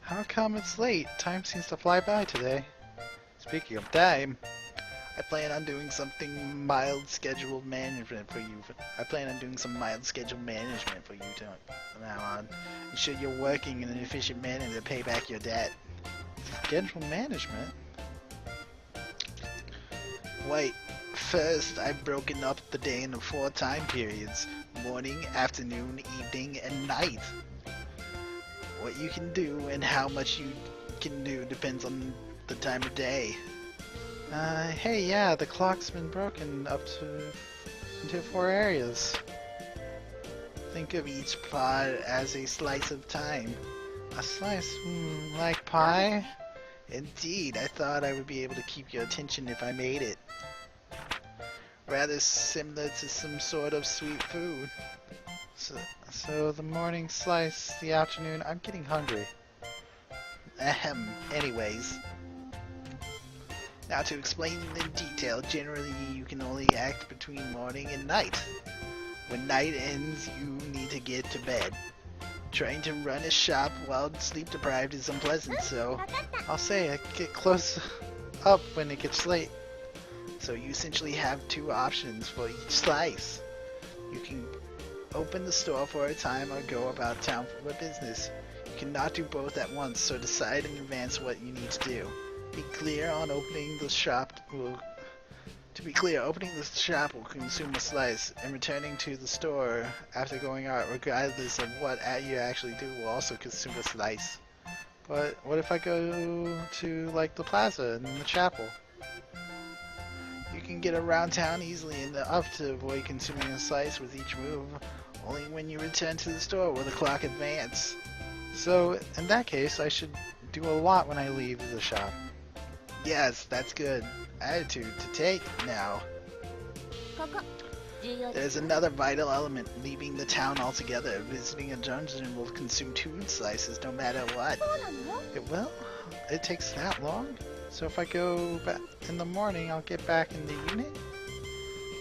How come it's late? Time seems to fly by today. Speaking of time, I plan on doing something mild scheduled management for you. I plan on doing some mild scheduled management for you from now on. Ensure you're working in an efficient manner to pay back your debt. Scheduled management? Wait, first I've broken up the day into 4 time periods. Morning, afternoon, evening, and night. What you can do and how much you can do depends on the time of day. Hey, yeah, the clock's been broken up into 4 areas. Think of each part as a slice of time. A slice? Like pie? Indeed, I thought I would be able to keep your attention if I made it. Rather similar to some sort of sweet food. So the morning slice, the afternoon, I'm getting hungry. Ahem, anyways. Now to explain in detail, generally you can only act between morning and night. When night ends, you need to get to bed. Trying to run a shop while sleep deprived is unpleasant, so I'll say I get close up when it gets late. So you essentially have 2 options for each slice. You can open the store for a time or go about town for business. You cannot do both at once, so decide in advance what you need to do. Be clear on opening the shop will consume a slice, and returning to the store after going out, regardless of what you actually do, will also consume a slice. But what if I go to like the plaza and the chapel? You can get around town easily enough to avoid consuming a slice with each move. Only when you return to the store will the clock advance. So in that case, I should do a lot when I leave the shop. Yes, that's good attitude to take now. There's another vital element, leaving the town altogether. Visiting a dungeon will consume 2 slices no matter what. It takes that long? So if I go back in the morning, I'll get back in the unit?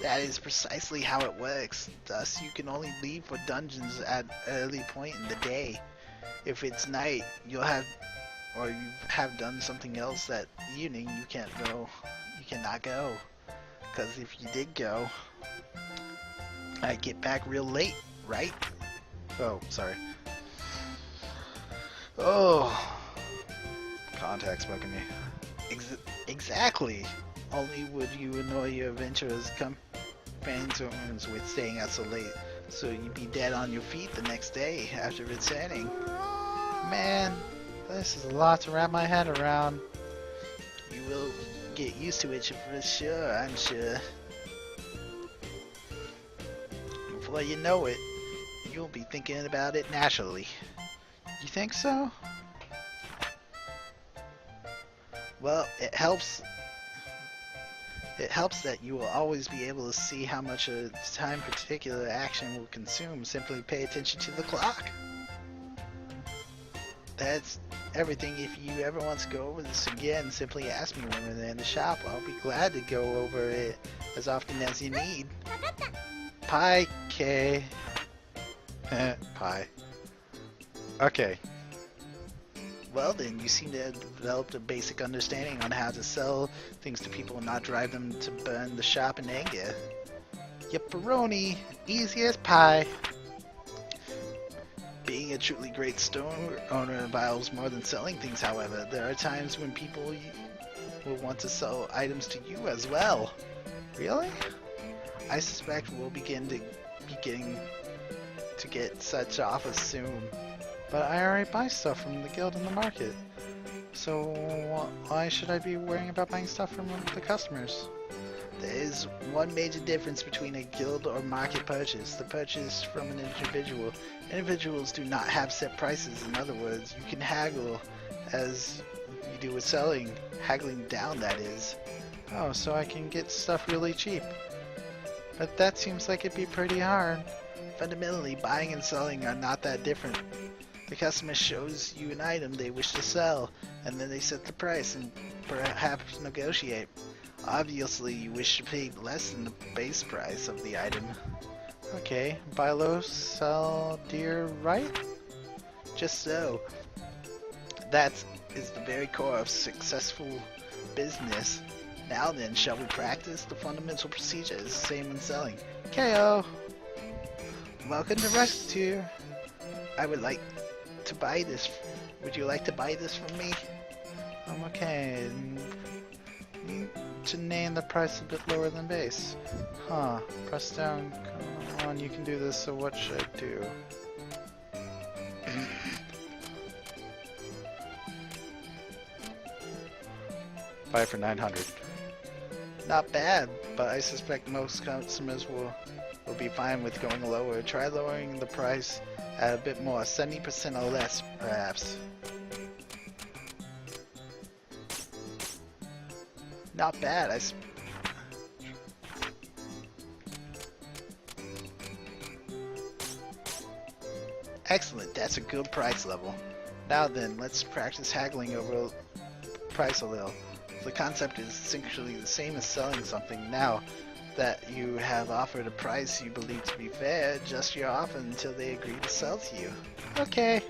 That is precisely how it works. Thus, you can only leave for dungeons at an early point in the day. If it's night, you have done something else that evening, you cannot go. Because if you did go, I'd get back real late, right? Oh, sorry. Oh, contact's bugging me. Exactly. Only would you annoy your adventurous companions with staying out so late, so you'd be dead on your feet the next day after returning. Man, this is a lot to wrap my head around. You will get used to it for sure, I'm sure. Before you know it, you'll be thinking about it naturally. You think so? Well, it helps that you will always be able to see how much time particular action will consume. Simply pay attention to the clock. That's everything. If you ever want to go over this again, simply ask me when we're in the shop. I'll be glad to go over it as often as you need. Pie, K. Pie. Okay. Well then, you seem to have developed a basic understanding on how to sell things to people and not drive them to burn the shop in anger. Yepperoni, easy as pie. Being a truly great store owner involves more than selling things, however. There are times when people will want to sell items to you as well. Really? I suspect we'll begin to get such offers soon. But I already buy stuff from the guild in the market. So why should I be worrying about buying stuff from the customers? There is one major difference between a guild or market purchase. The purchase from an individual. Individuals do not have set prices. In other words, you can haggle as you do with selling. Haggling down, that is. Oh, so I can get stuff really cheap. But that seems like it'd be pretty hard. Fundamentally, buying and selling are not that different. The customer shows you an item they wish to sell, and then they set the price and perhaps negotiate. Obviously, you wish to pay less than the base price of the item. Okay, buy low, sell dear, right? Just so. That is the very core of successful business. Now then, shall we practice the fundamental procedures, same when selling? KO! Welcome to Recettear. I would like to buy this. Would you like to buy this from me? Okay. Need to name the price a bit lower than base. Huh. Press down. Come on, you can do this, so what should I do? Buy for 900. Not bad, but I suspect most customers will be fine with going lower. Try lowering the price at a bit more, 70% or less, perhaps. Not bad. Excellent, that's a good price level. Now then, let's practice haggling over price a little. The concept is essentially the same as selling something. Now that you have offered a price you believe to be fair, adjust your offer until they agree to sell to you. Okay,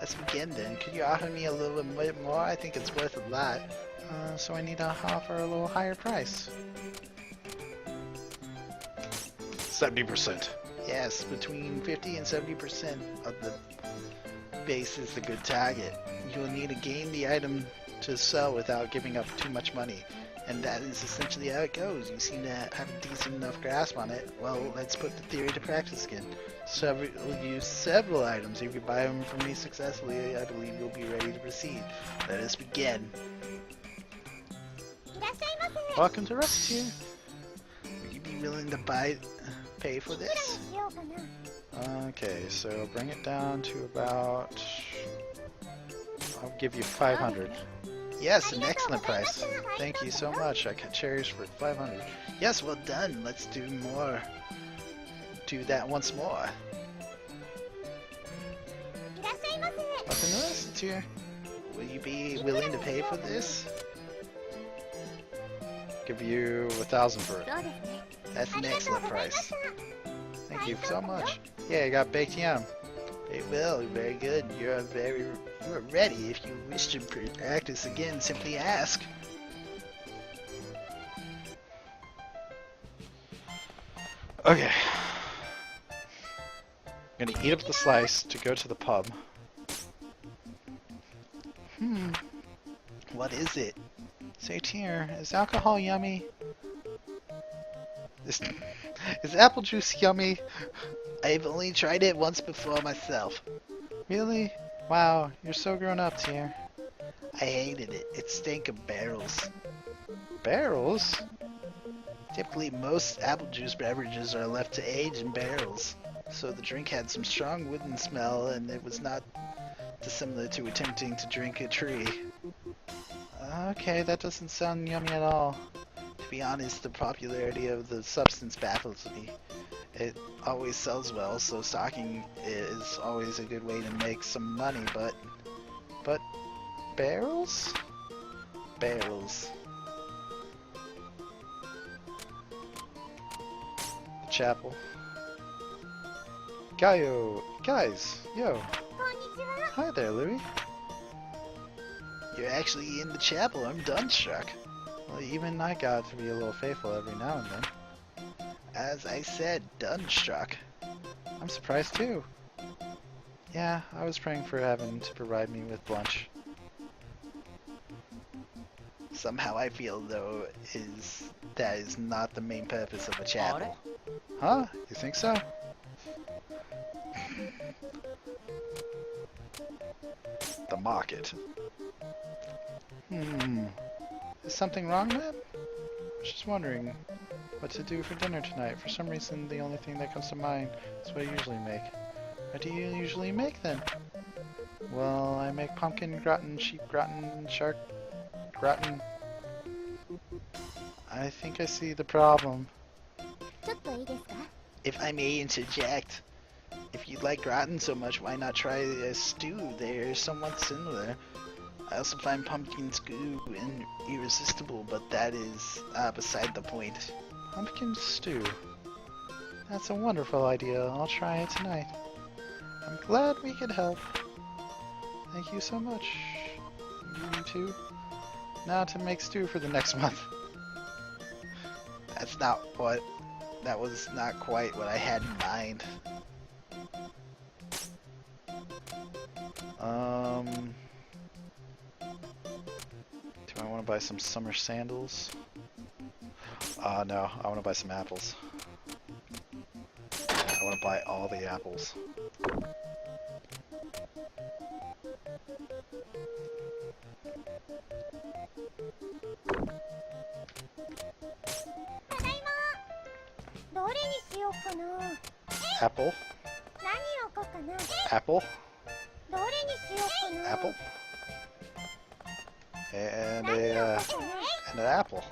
let's begin then. Could you offer me a little bit more? I think it's worth a lot. So I need to offer a little higher price. 70%. Yes, between 50 and 70% of the base is the good target. You will need to gain the item to sell without giving up too much money. And that is essentially how it goes. You seem to have a decent enough grasp on it. Well, let's put the theory to practice again. We'll use several items. If you buy them from me successfully, I believe you'll be ready to proceed. Let us begin. Welcome to Recettear. Would you be willing to pay for this? Okay, so bring it down to about... I'll give you 500. Yes, an excellent price. Thank you so much. I got cherries for 500. Yes, well done. Let's do more. Do that once more. Welcome to Recettear. Will you be willing to pay for this? Give you 1,000 for it. That's an excellent price. Thank you so much. Yeah, I got baked yam. Very well, very good. You are ready. If you wish to practice again, simply ask. Okay. I'm gonna eat up the slice to go to the pub. What is it? Recettear, is alcohol yummy? Is apple juice yummy? I've only tried it once before myself. Really? Wow, you're so grown up, Tier. I hated it. It stank of barrels. Barrels? Typically, most apple juice beverages are left to age in barrels. So the drink had some strong wooden smell, and it was not dissimilar to attempting to drink a tree. Okay, that doesn't sound yummy at all. To be honest, the popularity of the substance baffles me. It always sells well, so stocking is always a good way to make some money, but barrels? Barrels. The chapel. Guys, yo. Hi there, Louis. You're actually in the chapel. I'm dumbstruck. Well, even I got to be a little faithful every now and then. As I said, dumbstruck. I'm surprised too. Yeah, I was praying for heaven to provide me with lunch. Somehow I feel, though, that is not the main purpose of a chapel. Huh? You think so? The market. Is something wrong, man? I was just wondering what to do for dinner tonight. For some reason, the only thing that comes to mind is what I usually make. What do you usually make, then? Well, I make pumpkin gratin, sheep gratin, shark gratin. I think I see the problem. If I may interject, if you like gratin so much, why not try a stew? They're somewhat similar. I also find pumpkin stew irresistible, but that is beside the point. Pumpkin stew. That's a wonderful idea. I'll try it tonight. I'm glad we could help. Thank you so much. 2? Now to make stew for the next month. That's not what... That was not quite what I had in mind. Do I want to buy some summer sandals? No, I want to buy some apples. I want to buy all the apples. Apple. Apple. Apple. And an apple.